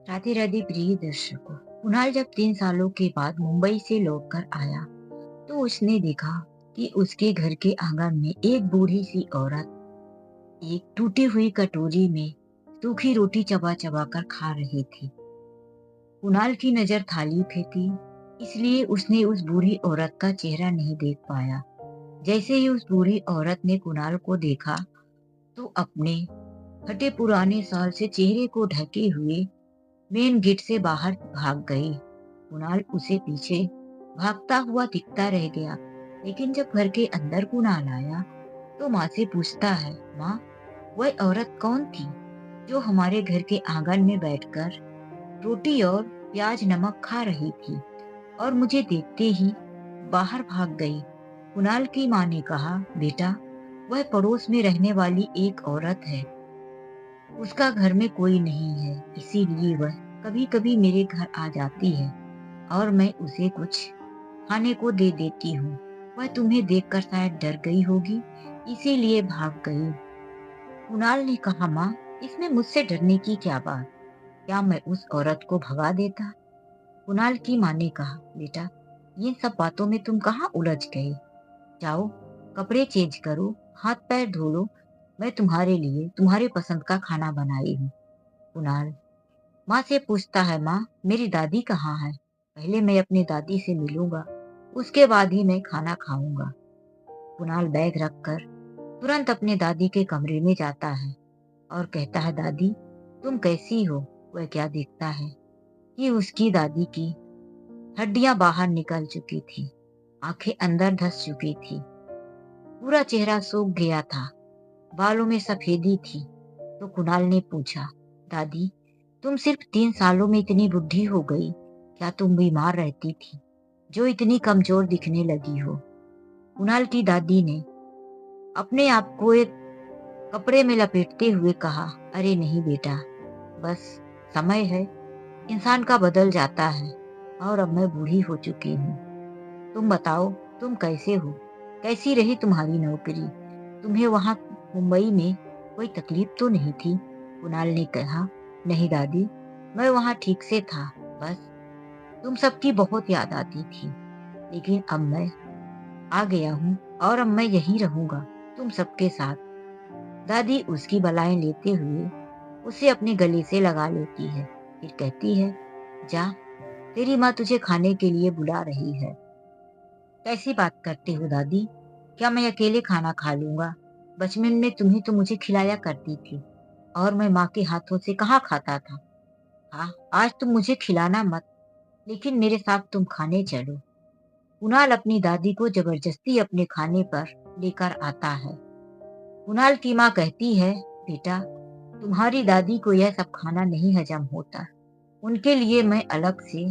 राधे राधे प्रिय दर्शकों। कुणाल जब 3 सालों के बाद मुंबई से लौटकर आया तो उसने देखा कि उसके घर के आंगन में एक बूढ़ी सी औरत एक टूटी हुई कटोरी में सूखी रोटी चबा चबा कर खा रही थी। कुणाल की नजर थाली पे थी, इसलिए उसने उस बूढ़ी औरत का चेहरा नहीं देख पाया। जैसे ही उस बूढ़ी औरत ने कुणाल को देखा तो अपने फटे पुराने साल से चेहरे को ढके हुए मेन गेट से बाहर भाग गई। कुणाल उसे पीछे भागता हुआ दिखता रह गया, लेकिन जब घर के अंदर कुणाल आया तो माँ से पूछता है, माँ, वह औरत कौन थी जो हमारे घर के आंगन में बैठकर रोटी और प्याज नमक खा रही थी और मुझे देखते ही बाहर भाग गई। कुणाल की माँ ने कहा, बेटा, वह पड़ोस में रहने वाली एक औरत है। उसका घर में कोई नहीं है, इसीलिए वह कभी कभी मेरे घर आ जाती है और मैं उसे कुछ खाने को दे देती हूँ। वह तुम्हें देखकर शायद डर गई होगी, इसीलिए भाग गई। कुणाल ने कहा, माँ, इसमें मुझसे डरने की क्या बात? क्या मैं उस औरत को भगा देता? कुणाल की माँ ने कहा, बेटा, ये सब बातों में तुम कहाँ उलझ गए? जाओ, कपड़े चेंज करो, हाथ पैर धो लो। मैं तुम्हारे लिए तुम्हारे पसंद का खाना बनाई हूँ। कुणाल माँ से पूछता है, माँ, मेरी दादी कहाँ है? पहले मैं अपनी दादी से मिलूंगा, उसके बाद ही मैं खाना खाऊंगा। कुणाल बैग रखकर तुरंत अपने दादी के कमरे में जाता है और कहता है, दादी, तुम कैसी हो? वह क्या देखता है कि उसकी दादी की हड्डियां बाहर निकल चुकी थी, आंखें अंदर धंस चुकी थी, पूरा चेहरा सूख गया था, बालों में सफेदी थी। तो कुणाल ने पूछा, दादी, तुम सिर्फ 3 सालों में इतनी बुढ़ी हो गई? क्या तुम बीमार रहती थी जो इतनी कमजोर दिखने लगी हो? कुणाल की दादी ने अपने आप को एक कपड़े में लपेटते हुए कहा, अरे नहीं बेटा, बस समय है, इंसान का बदल जाता है और अब मैं बूढ़ी हो चुकी हूँ। तुम बताओ, तुम कैसे हो? कैसी रही तुम्हारी नौकरी? तुम्हें वहां मुंबई में कोई तकलीफ तो नहीं थी? कुणाल ने कहा, नहीं दादी, मैं वहां ठीक से था, बस तुम सबकी बहुत याद आती थी। लेकिन अब मैं आ गया हूँ और अब मैं यहीं रहूंगा तुम सबके साथ। दादी उसकी बलाएं लेते हुए उसे अपने गले से लगा लेती है, फिर कहती है, जा, तेरी माँ तुझे खाने के लिए बुला रही है। कैसी बात करते हो दादी? क्या मैं अकेले खाना खा लूंगा? बचपन में तुम्ही तो मुझे खिलाया करती थी और मैं माँ के हाथों से कहाँ खाता था। हाँ, आज तुम मुझे खिलाना मत, लेकिन मेरे साथ तुम खाने चलो। कुणाल अपनी दादी को जबरदस्ती अपने खाने पर लेकर आता है। कुणाल की माँ कहती है, बेटा, तुम्हारी दादी को यह सब खाना नहीं हजम होता। उनके लिए मैं अलग से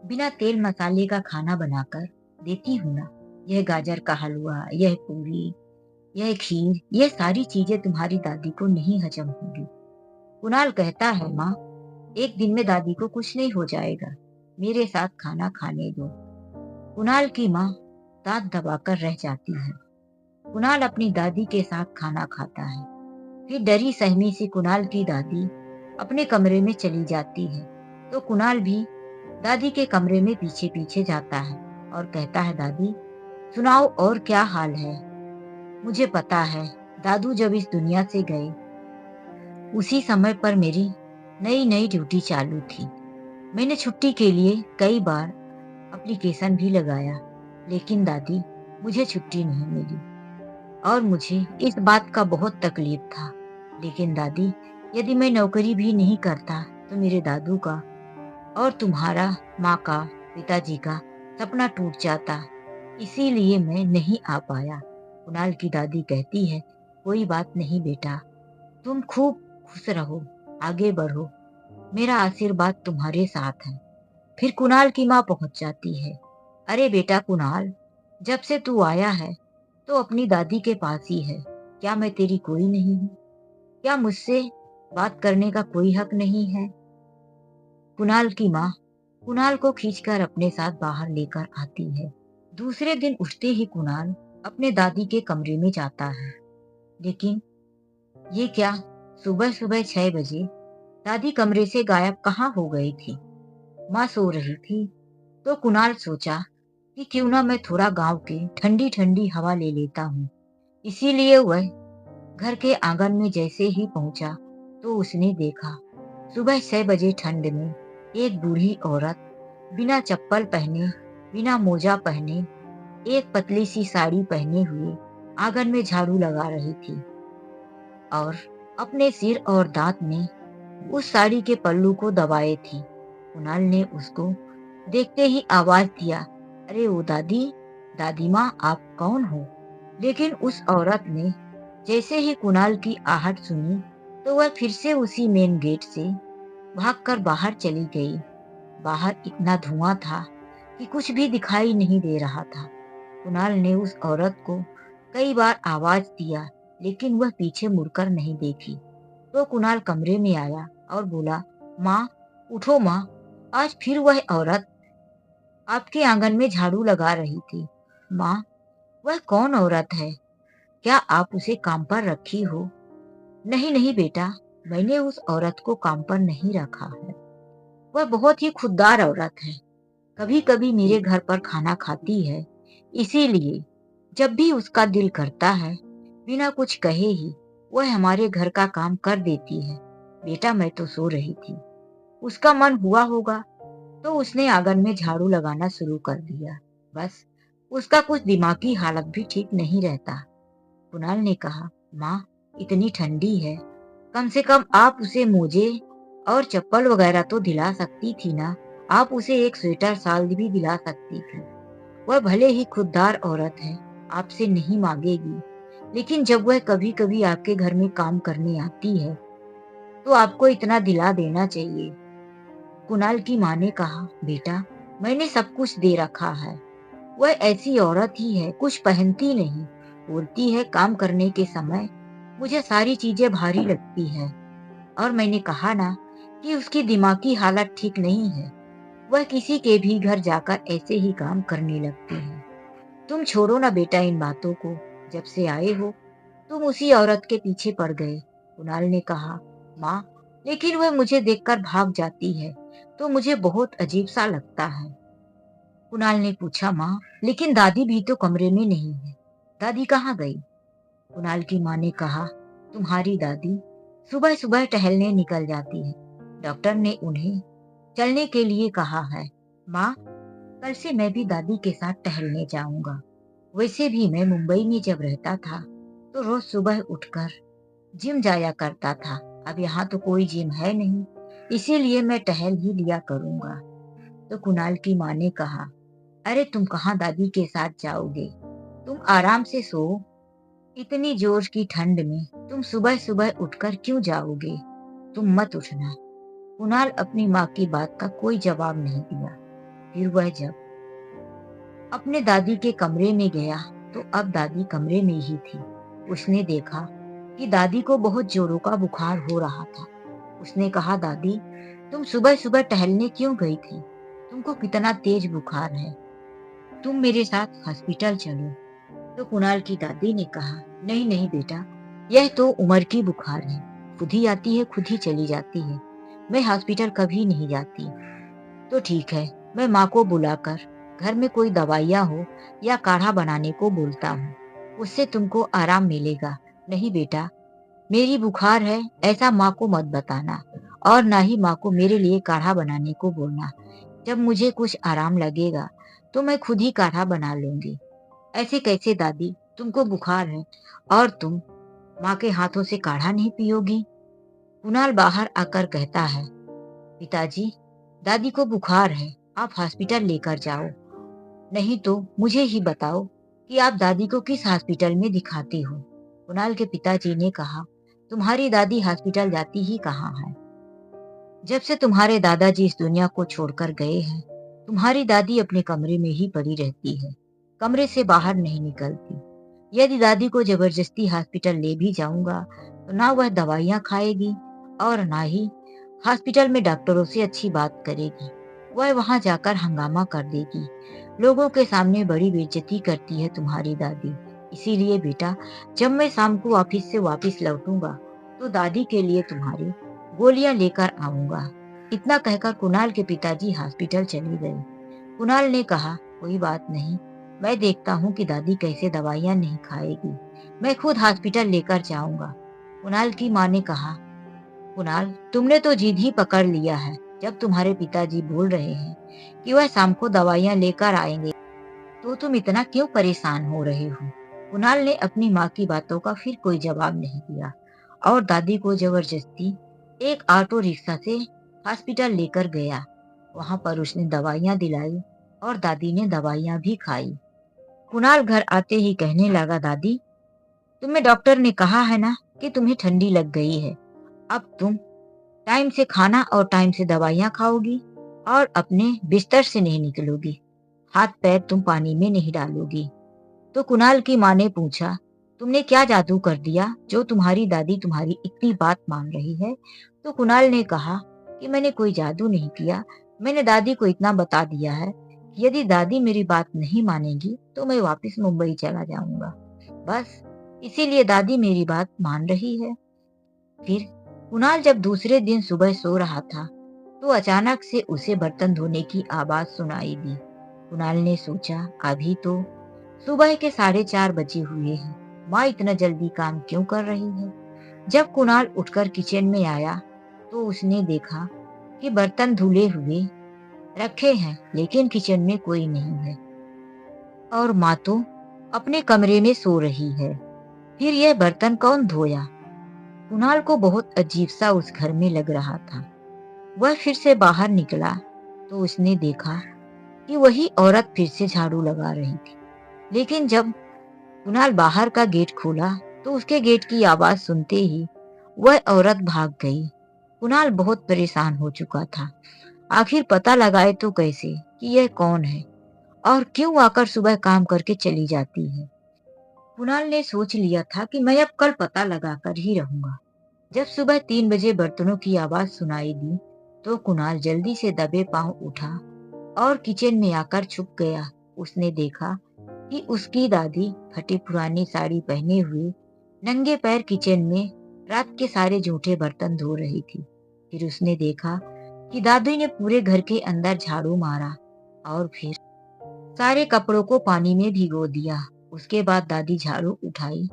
बिना तेल मसाले का खाना बनाकर देती हूँ ना। यह गाजर का हलवा, यह पूरी, यह खीर, यह सारी चीजें तुम्हारी दादी को नहीं हजम होगी। कुणाल कहता है, माँ, एक दिन में दादी को कुछ नहीं हो जाएगा, मेरे साथ खाना खाने दो। कुणाल की माँ दांत दबाकर रह जाती है। कुणाल अपनी दादी के साथ खाना खाता है। फिर डरी सहमी सी कुणाल की दादी अपने कमरे में चली जाती है तो कुणाल भी दादी के कमरे में पीछे पीछे जाता है और कहता है, दादी, सुनाओ, और क्या हाल है? मुझे पता है, दादू जब इस दुनिया से गए उसी समय पर मेरी नई नई ड्यूटी चालू थी। मैंने छुट्टी के लिए कई बार एप्लीकेशन भी लगाया, लेकिन दादी, मुझे छुट्टी नहीं मिली और मुझे इस बात का बहुत तकलीफ था। लेकिन दादी, यदि मैं नौकरी भी नहीं करता तो मेरे दादू का और तुम्हारा, माँ का, पिताजी का सपना टूट जाता, इसीलिए मैं नहीं आ पाया। कुणाल की दादी कहती है, कोई बात नहीं बेटा, तुम खूब खुश रहो, आगे बढ़ो, मेरा आशीर्वाद तुम्हारे साथ है। फिर कुणाल की माँ पहुंच जाती है। अरे बेटा कुणाल, जब से तू आया है तो अपनी दादी के पास ही है। क्या मैं तेरी कोई नहीं हूँ? क्या मुझसे बात करने का कोई हक नहीं है? कुणाल की माँ कुणाल को खींचकर अपने साथ बाहर लेकर आती है। दूसरे दिन उठते ही कुणाल अपने दादी के कमरे में जाता है, लेकिन ये क्या, सुबह सुबह 6 बजे दादी कमरे से गायब कहाँ हो गई थी? माँ सो रही थी। तो कुणाल सोचा कि क्यों ना मैं थोड़ा गांव की ठंडी ठंडी हवा ले लेता हूँ। इसीलिए वह घर के आंगन में जैसे ही पहुंचा तो उसने देखा सुबह 6 बजे ठंड में एक बूढ़ी औरत बिना चप्पल पहने, बिना मोजा पहने, एक पतली सी साड़ी पहने हुए आंगन में झाड़ू लगा रही थी और अपने सिर और दांत में उस साड़ी के पल्लू को दबाए थी। कुणाल ने उसको देखते ही आवाज दिया, अरे ओ दादी, दादी माँ आप कौन हो? लेकिन उस औरत ने जैसे ही कुणाल की आहट सुनी तो वह फिर से उसी मेन गेट से भागकर बाहर चली गई। बाहर इतना धुआं था कि कुछ भी दिखाई नहीं दे रहा था। कुणाल ने उस औरत को कई बार आवाज दिया लेकिन वह पीछे मुड़कर नहीं देखी। तो कुणाल कमरे में आया और बोला, माँ उठो माँ, आज फिर वह औरत आपके आंगन में झाड़ू लगा रही थी। माँ, वह कौन औरत है? क्या आप उसे काम पर रखी हो? नहीं नहीं बेटा, मैंने उस औरत को काम पर नहीं रखा है। वह बहुत ही खुददार औरत है। कभी कभी मेरे घर पर खाना खाती है। इसीलिए जब भी उसका दिल करता है, बिना कुछ कहे ही वह हमारे घर का काम कर देती है। बेटा मैं तो सो रही थी, उसका मन हुआ होगा तो उसने आंगन में झाड़ू लगाना शुरू कर दिया। बस उसका कुछ दिमागी हालत भी ठीक नहीं रहता। कुणाल ने कहा, माँ इतनी ठंडी है, कम से कम आप उसे मोजे और चप्पल वगैरह तो दिला सकती थी ना। आप उसे एक स्वेटर साल भी दिला सकती थी। वह भले ही खुददार औरत है, आपसे नहीं मांगेगी, लेकिन जब वह कभी कभी आपके घर में काम करने आती है तो आपको इतना दिला देना चाहिए। कुणाल की माँ ने कहा, बेटा मैंने सब कुछ दे रखा है। वह ऐसी औरत ही है, कुछ पहनती नहीं। बोलती है काम करने के समय मुझे सारी चीजें भारी लगती है। और मैंने कहा ना कि उसकी दिमागी हालत ठीक नहीं है। वह किसी के भी घर जाकर ऐसे ही काम करने लगती है। तुम छोड़ो ना बेटा इन बातों को। जब से आए हो तुम उसी औरत के पीछे पड़ गए। कुणाल ने कहा, माँ लेकिन वह मुझे देखकर भाग जाती है तो मुझे बहुत अजीब सा लगता है। कुणाल ने पूछा, माँ लेकिन दादी भी तो कमरे में नहीं है, दादी कहाँ गई? कुणाल की माँ ने कहा, तुम्हारी दादी सुबह सुबह टहलने निकल जाती है। डॉक्टर ने उन्हें चलने के लिए कहा है। माँ कल से मैं भी दादी के साथ टहलने जाऊंगा। वैसे भी मैं मुंबई में जब रहता था तो रोज सुबह उठकर जिम जाया करता था। अब यहाँ तो कोई जिम है नहीं, इसीलिए मैं टहल ही लिया करूंगा। तो कुणाल की माँ ने कहा, अरे तुम कहाँ दादी के साथ जाओगे? तुम आराम से सो। इतनी जोर की ठंड में तुम सुबह सुबह उठकर क्यों जाओगे? तुम मत उठना। कुणाल अपनी माँ की बात का कोई जवाब नहीं दिया। फिर वह जब अपने दादी के कमरे में गया तो अब दादी कमरे में ही थी। उसने देखा कि दादी को बहुत जोरों का बुखार हो रहा था। उसने कहा, दादी तुम सुबह सुबह टहलने क्यों गई थी? तुमको कितना तेज बुखार है, तुम मेरे साथ हॉस्पिटल चलो। तो कुणाल की दादी ने कहा, नहीं नहीं बेटा, यह तो उम्र की बुखार है, खुद ही आती है खुद ही चली जाती है। मैं हॉस्पिटल कभी नहीं जाती। तो ठीक है, मैं माँ को बुलाकर घर में कोई दवाइयाँ हो या काढ़ा बनाने को बोलता हूँ, उससे तुमको आराम मिलेगा। नहीं बेटा, मेरी बुखार है ऐसा माँ को मत बताना और ना ही माँ को मेरे लिए काढ़ा बनाने को बोलना। जब मुझे कुछ आराम लगेगा तो मैं खुद ही काढ़ा बना लूंगी। ऐसे कैसे दादी, तुमको बुखार है और तुम माँ के हाथों से काढ़ा नहीं पियोगी? कुणाल बाहर आकर कहता है, पिताजी दादी को बुखार है, आप हॉस्पिटल लेकर जाओ। नहीं तो मुझे ही बताओ कि आप दादी को किस हॉस्पिटल में दिखाते हो। कुणाल के पिताजी ने कहा, तुम्हारी दादी हॉस्पिटल जाती ही कहाँ है? जब से तुम्हारे दादाजी इस दुनिया को छोड़कर गए हैं, तुम्हारी दादी अपने कमरे में ही पड़ी रहती है, कमरे से बाहर नहीं निकलती। यदि दादी को जबरदस्ती हॉस्पिटल ले भी जाऊंगा तो ना वह दवाइयाँ खाएगी और ना ही हॉस्पिटल में डॉक्टरों से अच्छी बात करेगी। वह वहां जाकर हंगामा कर देगी। लोगों के सामने बड़ी बेइज्जती करती है तुम्हारी दादी। इसीलिए बेटा, जब मैं शाम को ऑफिस से वापस लौटूंगा तो दादी के लिए तुम्हारी गोलियां लेकर आऊंगा। इतना कहकर कुणाल के पिताजी हॉस्पिटल चले गए। कुणाल ने कहा, कोई बात नहीं, मैं देखता हूँ कि दादी कैसे दवाइयां नहीं खाएगी। मैं खुद हॉस्पिटल लेकर जाऊंगा। कुणाल की माँ ने कहा, कुणाल, तुमने तो जिद ही पकड़ लिया है। जब तुम्हारे पिताजी बोल रहे हैं कि वह शाम को दवाइयां लेकर आएंगे, तो तुम इतना क्यों परेशान हो रहे हो? कुणाल ने अपनी माँ की बातों का फिर कोई जवाब नहीं दिया और दादी को जबरदस्ती एक ऑटो रिक्शा से हॉस्पिटल लेकर गया। वहां पर उसने दवाइयां दिलाई और दादी ने दवाइयां भी खाई। कुणाल घर आते ही कहने लगा, दादी, तुम्हें डॉक्टर ने कहा है ना कि तुम्हें ठंडी लग गई है। अब तुम टाइम से खाना और टाइम से दवाइयां खाओगी और अपने बिस्तर से नहीं निकलोगी। हाथ पैर तुम पानी में नहीं डालोगी। तो कुणाल की माँ ने पूछा, तुमने क्या जादू कर दिया जो तुम्हारी दादी तुम्हारी इतनी बात मान रही है? तो कुणाल ने कहा कि मैंने कोई जादू नहीं किया। मैंने दादी को इतना बता दिया है कि यदि दादी मेरी बात नहीं मानेगी तो मैं वापस मुंबई चला जाऊंगा। बस इसीलिए दादी मेरी बात मान रही है। फिर कुणाल जब दूसरे दिन सुबह सो रहा था तो अचानक से उसे बर्तन धोने की आवाज सुनाई दी। कुणाल ने सोचा, अभी तो सुबह के 4:30 बजे हुए हैं। माँ इतना जल्दी काम क्यों कर रही है? जब कुणाल उठकर किचन में आया तो उसने देखा कि बर्तन धुले हुए रखे हैं, लेकिन किचन में कोई नहीं है और माँ तो अपने कमरे में सो रही है। फिर यह बर्तन कौन धोया? कुणाल को बहुत अजीब सा उस घर में लग रहा था। वह फिर से बाहर निकला तो उसने देखा कि वही औरत फिर से झाड़ू लगा रही थी। लेकिन जब कुणाल बाहर का गेट खोला तो उसके गेट की आवाज सुनते ही वह औरत भाग गई। कुणाल बहुत परेशान हो चुका था। आखिर पता लगाए तो कैसे कि यह कौन है और क्यों आकर सुबह काम करके चली जाती है। कुणाल ने सोच लिया था कि मैं अब कल पता लगाकर ही रहूंगा। जब सुबह 3 बजे बर्तनों की आवाज सुनाई दी तो कुणाल जल्दी से दबे पांव उठा और किचन में आकर छुप गया। उसने देखा कि उसकी दादी फटी पुरानी साड़ी पहने हुए नंगे पैर किचन में रात के सारे जूठे बर्तन धो रही थी। फिर उसने देखा कि दादी ने पूरे घर के अंदर झाड़ू मारा और फिर सारे कपड़ों को पानी में भिगो दिया। उसके बाद दादी झाड़ू उठाई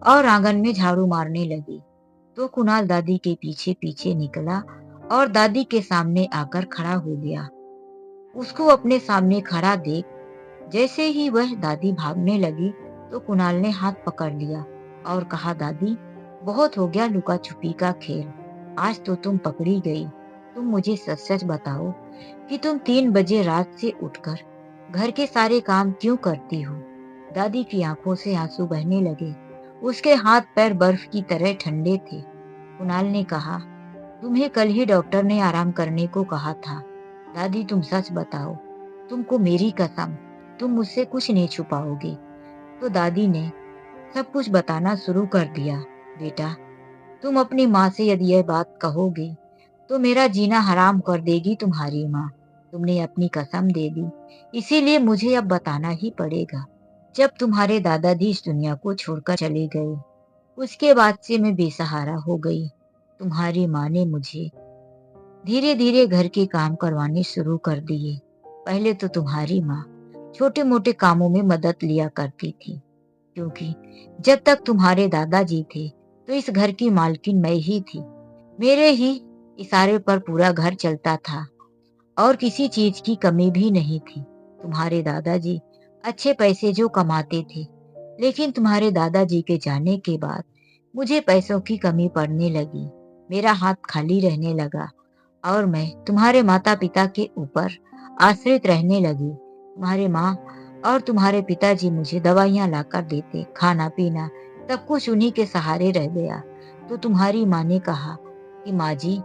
और आंगन में झाड़ू मारने लगी। तो कुणाल दादी के पीछे पीछे निकला और दादी के सामने आकर खड़ा हो गया। उसको अपने सामने खड़ा देख जैसे ही वह दादी भागने लगी तो कुणाल ने हाथ पकड़ लिया और कहा, दादी, बहुत हो गया लुका छुपी का खेल। आज तो तुम पकड़ी गई। तुम मुझे सच सच बताओ कि तुम 3 बजे रात से उठकर घर के सारे काम क्यों करती हो? दादी की आंखों से आंसू बहने लगे। उसके हाथ पैर बर्फ की तरह ठंडे थे। कुणाल ने कहा, तुम्हें कल ही डॉक्टर ने आराम करने को कहा था। दादी, तुम सच बताओ, तुमको मेरी कसम, तुम मुझसे कुछ नहीं छुपाओगे। तो दादी ने सब कुछ बताना शुरू कर दिया। बेटा, तुम अपनी माँ से यदि यह बात कहोगे तो मेरा जीना हराम कर देगी तुम्हारी माँ। तुमने अपनी कसम दे दी, इसीलिए मुझे अब बताना ही पड़ेगा। जब तुम्हारे दादाजी इस दुनिया को छोड़कर चले गए, उसके बाद से मैं बेसहारा हो गई। तुम्हारी माँ ने मुझे धीरे धीरे घर के काम करवाने शुरू कर दिए। पहले तो तुम्हारी माँ छोटे मोटे कामों में मदद लिया करती थी, क्योंकि जब तक तुम्हारे दादाजी थे तो इस घर की मालकिन मैं ही थी। मेरे ही इशारे पर पूरा घर चलता था और किसी चीज की कमी भी नहीं थी। तुम्हारे दादाजी अच्छे पैसे जो कमाते थे, लेकिन तुम्हारे दादाजी के जाने के बाद मुझे पैसों की कमी पड़ने लगी। मेरा हाथ खाली रहने लगा और मैं तुम्हारे माता पिता के ऊपर आश्रित रहने लगी। तुम्हारे माँ और तुम्हारे पिताजी मुझे दवाइयाँ लाकर देते, खाना पीना सब कुछ उन्हीं के सहारे रह गया। तो तुम्हारी माँ ने कहा कि माँ जी,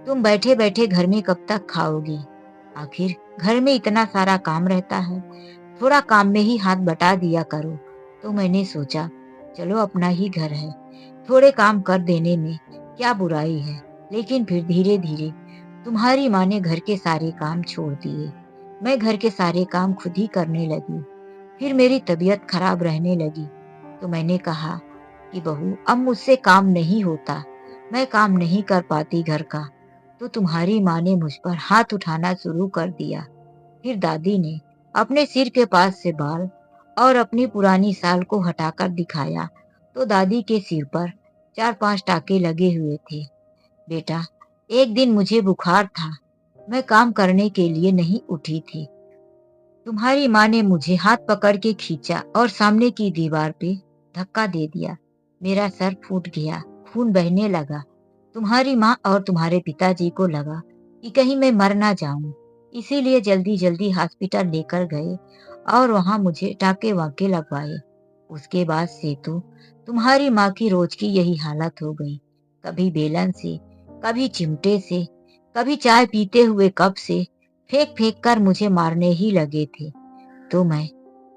तुम बैठे बैठे घर में कब तक खाओगी? आखिर घर में इतना सारा काम रहता है, थोड़ा काम में ही हाथ बटा दिया करो। तो मैंने सोचा, चलो अपना ही घर है, थोड़े काम कर देने में क्या बुराई है। लेकिन फिर धीरे धीरे तुम्हारी माँ ने घर के सारे काम छोड़ दिए। मैं घर के सारे काम खुद ही करने लगी। फिर मेरी तबीयत खराब रहने लगी तो मैंने कहा कि बहू, अब मुझसे काम नहीं होता, मैं काम नहीं कर पाती घर का, तो तुम्हारी माँ ने मुझ पर हाथ उठाना शुरू कर दिया। फिर दादी ने अपने सिर के पास से बाल और अपनी पुरानी साल को हटाकर दिखाया, तो दादी के सिर पर 4-5 टाके लगे हुए थे। बेटा, एक दिन मुझे बुखार था। मैं काम करने के लिए नहीं उठी थी। तुम्हारी माँ ने मुझे हाथ पकड़ के खींचा और सामने की दीवार पे धक्का दे दिया। मेरा सर फूट गया, खून बहने लगा। तुम्हारी माँ और तुम्हारे पिताजी को लगा कि कहीं मैं मर ना जाऊं, इसीलिए जल्दी जल्दी हॉस्पिटल लेकर गए और वहां मुझे टाके वाके लगवाए। उसके बाद से तो तुम्हारी माँ की रोज की यही हालत हो गई। कभी बेलन से, कभी चिमटे से, कभी चाय पीते हुए कप से फेंक फेंक कर मुझे मारने ही लगे थे। तो मैं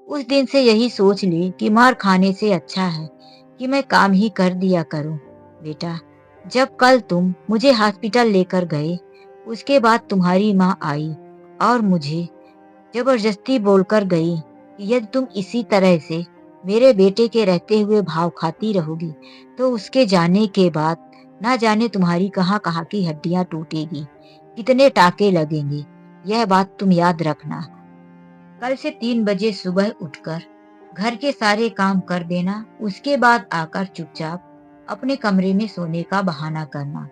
उस दिन से यही सोच ली कि मार खाने से अच्छा है कि मैं काम ही कर दिया करूं। बेटा, जब कल तुम मुझे हॉस्पिटल लेकर गए, उसके बाद तुम्हारी माँ आई और मुझे जबरदस्ती बोलकर गई कि यदि तुम इसी तरह से मेरे बेटे के रहते हुए भाव खाती रहोगी, तो उसके जाने के बाद ना जाने तुम्हारी कहाँ कहाँ की हड्डियां टूटेगी, कितने टाके लगेंगे। यह बात तुम याद रखना। कल से 3 बजे सुबह उठकर घर के सारे काम कर देना, उसके बाद आकर चुपचाप अपने कमरे में सोने का बहाना करना,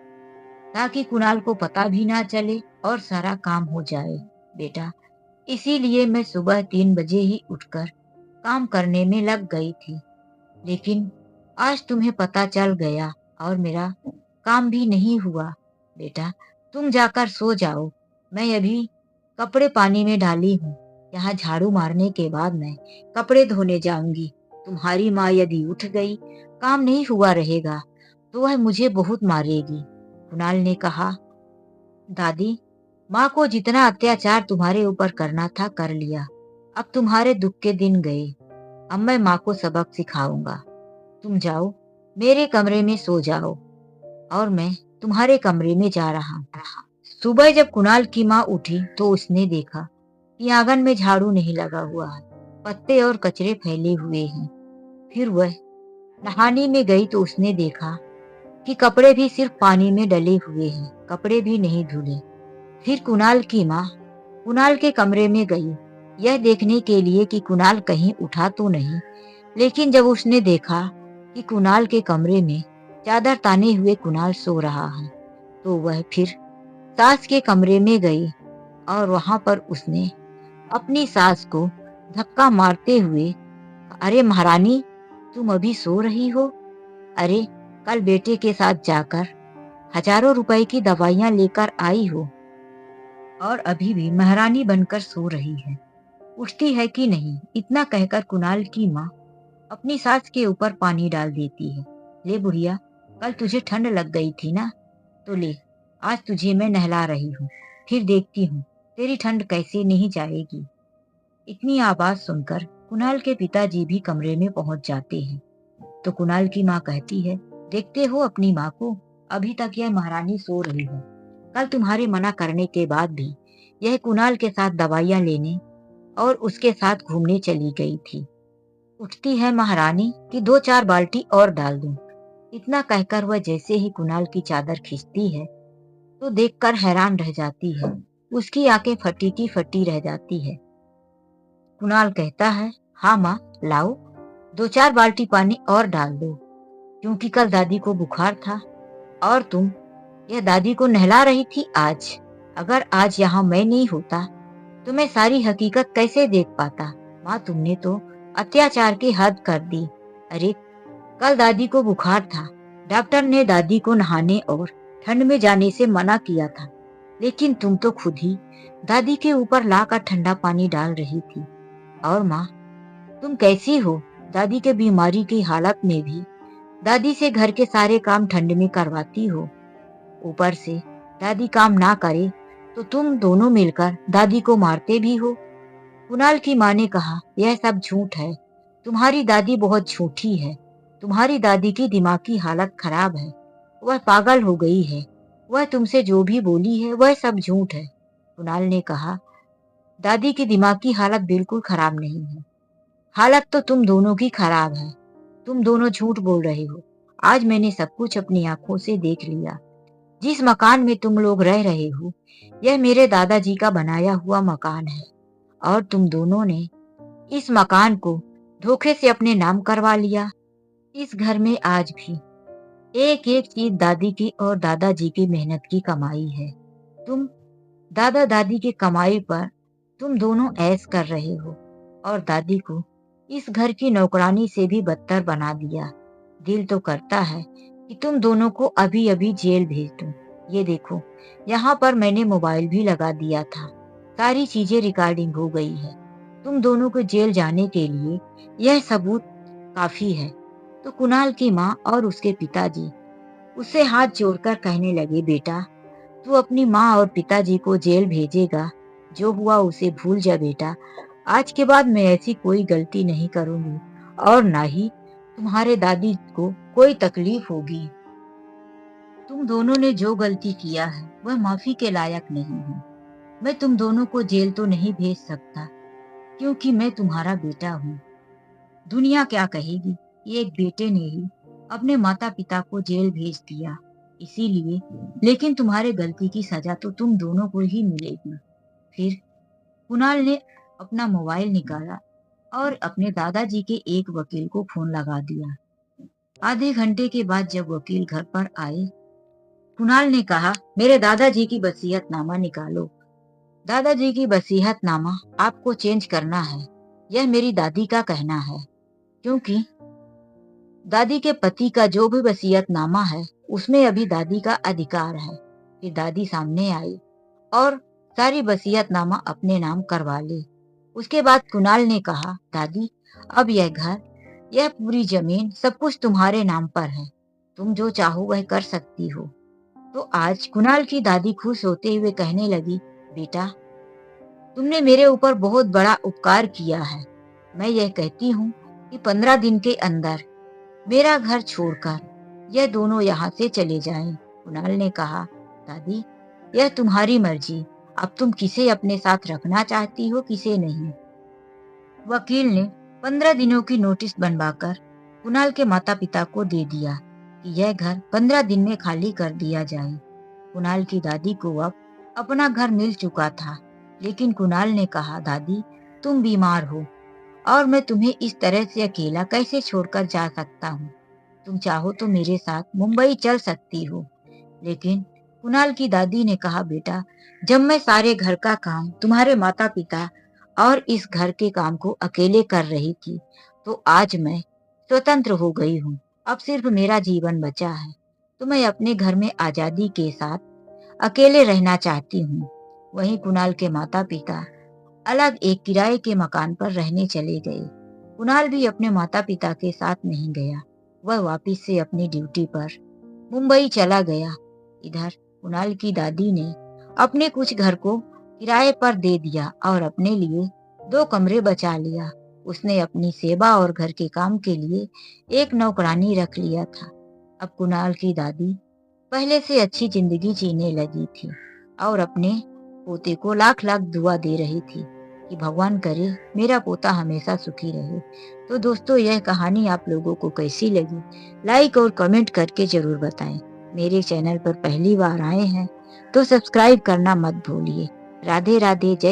ताकि कुणाल को पता भी ना चले और सारा काम हो जाए। बेटा, इसीलिए मैं सुबह 3 बजे ही उठकर काम करने में लग गई थी। लेकिन आज तुम्हें पता चल गया और मेरा काम भी नहीं हुआ। बेटा, तुम जाकर सो जाओ। मैं अभी कपड़े पानी में डाली हूँ। यहाँ झाड़ू मारने के बाद मैं कपड़े धोने जाऊंगी। तुम्हारी माँ यदि उठ गई, काम नहीं हुआ रहेगा, तो वह मुझे बहुत मारेगी। कुणाल ने कहा, दादी, माँ को जितना अत्याचार तुम्हारे ऊपर करना था कर लिया। अब तुम्हारे दुख के दिन गए। अब मैं माँ को सबक सिखाऊंगा। तुम जाओ, मेरे कमरे में सो जाओ और मैं तुम्हारे कमरे में जा रहा हूँ। सुबह जब कुणाल की माँ उठी तो उसने देखा कि आंगन में झाड़ू नहीं लगा हुआ है, पत्ते और कचरे फैले हुए हैं। फिर वह नहाने में गई तो उसने देखा कि कपड़े भी सिर्फ पानी में डले हुए हैं, कपड़े भी नहीं धुले। फिर कुणाल की माँ कुणाल के कमरे में गई, यह देखने के लिए कि कुणाल कहीं उठा तो नहीं। लेकिन जब उसने देखा कि कुणाल के कमरे में चादर ताने हुए कुणाल सो रहा है, तो वह फिर सास के कमरे में गई और वहां पर उसने अपनी सास को धक्का मारते हुए, अरे महारानी, तुम अभी सो रही हो? अरे, कल बेटे के साथ जाकर हजारों रुपए की दवाइयां लेकर आई हो और अभी भी महारानी बनकर सो रही है। उठती है कि नहीं? इतना कहकर कुणाल की माँ अपनी सास के ऊपर पानी डाल देती है। ले बुढ़िया, कल तुझे ठंड लग गई थी ना, तो ले, आज तुझे मैं नहला रही हूँ, फिर देखती हूँ तेरी ठंड कैसे नहीं जाएगी। इतनी आवाज सुनकर कुणाल के पिताजी भी कमरे में पहुंच जाते हैं। तो कुणाल की माँ कहती है, देखते हो अपनी माँ को, अभी तक यह महारानी सो रही है। कल तुम्हारे मना करने के बाद भी यह कुणाल के साथ दवाइयां लेने और उसके साथ घूमने चली गई थी। उठती है महारानी कि 2-4 बाल्टी और डाल दूं। इतना कहकर वह जैसे ही कुणाल की चादर खींचती है, तो देखकर हैरान रह जाती है। उसकी आंखें फटी की फटी रह जाती है। कुणाल कहता है, हाँ माँ, लाओ, 2-4 बाल्टी पानी और डाल दो, क्योंकि कल दादी को बुखार था और तुम यह दादी को नहला रही थी आज। अगर आज यहाँ मैं नहीं होता, तो मैं सारी हकीकत कैसे देख पाता? माँ, तुमने तो अत्याचार की हद कर दी। अरे, कल दादी को बुखार था। डॉक्टर ने दादी को नहाने और ठंड में जाने से मना किया था, लेकिन तुम तो खुद ही दादी के ऊपर लाकर ठंडा पानी डाल रही थी। और माँ, तुम कैसी हो? दादी के बीमारी की हालत में भी दादी से घर के सारे काम ठंड में करवाती हो। ऊपर से दादी काम ना करे तो तुम दोनों मिलकर दादी को मारते भी हो। कुणाल की माँ ने कहा, यह सब झूठ है। तुम्हारी दादी बहुत झूठी है। तुम्हारी दादी की दिमागी हालत खराब है। वह पागल हो गई है। वह तुमसे जो भी बोली है वह सब झूठ है। कुणाल ने कहा, दादी की दिमागी हालत बिल्कुल खराब नहीं है। हालत तो तुम दोनों की खराब है। तुम दोनों झूठ बोल रहे हो। आज मैंने सब कुछ अपनी आंखों से देख लिया। जिस मकान में तुम लोग रह रहे हो, यह मेरे दादाजी का बनाया हुआ मकान है और तुम दोनों ने इस मकान को धोखे से अपने नाम करवा लिया। इस घर में आज भी एक एक चीज दादी की और दादाजी की मेहनत की कमाई है। तुम दादा दादी की कमाई पर तुम दोनों ऐश कर रहे हो और दादी को इस घर की नौकरानी से भी बदतर बना दिया। दिल तो करता है कि तुम दोनों को अभी अभी जेल भेज दूं। ये देखो, यहाँ पर मैंने मोबाइल भी लगा दिया था। सारी चीजें रिकॉर्डिंग हो गई है। तुम दोनों को जेल जाने के लिए यह सबूत काफी है। तो कुणाल की माँ और उसके पिताजी उससे हाथ जोड़कर कहने लगे, बेटा, तू अपनी माँ और पिताजी को जेल भेजेगा। जो हुआ उसे भूल जा बेटा। आज के बाद मैं ऐसी कोई गलती नहीं करूंगी और ना ही तुम्हारे दादी को कोई तकलीफ होगी। तुम दोनों ने जो गलती किया है वह माफी के लायक नहीं है। मैं तुम दोनों को जेल तो नहीं भेज सकता क्योंकि मैं तुम्हारा बेटा हूँ। दुनिया क्या कहेगी कि एक बेटे ने ही अपने माता पिता को जेल भेज दिया, इसीलिए। लेकिन तुम्हारे गलती की सजा तो तुम दोनों को ही मिलेगी। फिर कुणाल ने अपना मोबाइल निकाला और अपने दादाजी के एक वकील को फोन लगा दिया। आधे घंटे के बाद जब वकील घर पर आए, कुणाल ने कहा, मेरे दादाजी की वसीयतनामा निकालो। दादाजी की वसीयतनामा आपको चेंज करना है, यह मेरी दादी का कहना है, क्योंकि दादी के पति का जो भी वसीयतनामा है उसमें अभी दादी का अधिकार है। फिर दादी सामने आई और सारी वसीयतनामा अपने नाम करवा ली। उसके बाद कुणाल ने कहा, दादी, अब यह घर, यह पूरी जमीन, सब कुछ तुम्हारे नाम पर है। तुम जो चाहो वह कर सकती हो। तो आज कुणाल की दादी खुश होते हुए कहने लगी, बेटा, तुमने मेरे ऊपर बहुत बड़ा उपकार किया है। मैं यह कहती हूँ कि 15 दिन के अंदर मेरा घर छोड़कर यह दोनों यहाँ से चले जाएं। कुणाल ने कहा, दादी, यह तुम्हारी मर्जी। अब तुम किसे अपने साथ रखना चाहती हो, किसे नहीं। वकील ने 15 दिनों की नोटिस बनवाकर कुणाल के माता पिता को दे दिया कि यह घर 15 दिन में खाली कर दिया जाए। कुणाल की दादी को अब अपना घर मिल चुका था, लेकिन कुणाल ने कहा, दादी, तुम बीमार हो और मैं तुम्हें इस तरह से अकेला कैसे छोड़कर जा सकता हूँ। तुम चाहो तो मेरे साथ मुंबई चल सकती हो। लेकिन कुणाल की दादी ने कहा, बेटा, जब मैं सारे घर का काम तुम्हारे माता पिता और इस घर के काम को अकेले कर रही थी, तो आज मैं स्वतंत्र हो गई हूँ। अब सिर्फ मेरा जीवन बचा है, तो मैं अपने घर में आजादी के साथ अकेले रहना चाहती हूँ। वहीं कुणाल के माता पिता अलग एक किराए के मकान पर रहने चले गए। कुणाल भी अपने माता पिता के साथ नहीं गया। वह वापिस से अपनी ड्यूटी पर मुंबई चला गया। इधर कुणाल की दादी ने अपने कुछ घर को किराए पर दे दिया और अपने लिए 2 कमरे बचा लिया। उसने अपनी सेवा और घर के काम के लिए एक नौकरानी रख लिया था। अब कुणाल की दादी पहले से अच्छी जिंदगी जीने लगी थी और अपने पोते को लाख लाख दुआ दे रही थी कि भगवान करे मेरा पोता हमेशा सुखी रहे। तो दोस्तों, यह कहानी आप लोगों को कैसी लगी, लाइक और कमेंट करके जरूर बताएं। मेरे चैनल पर पहली बार आए हैं तो सब्सक्राइब करना मत भूलिए। राधे राधे, जय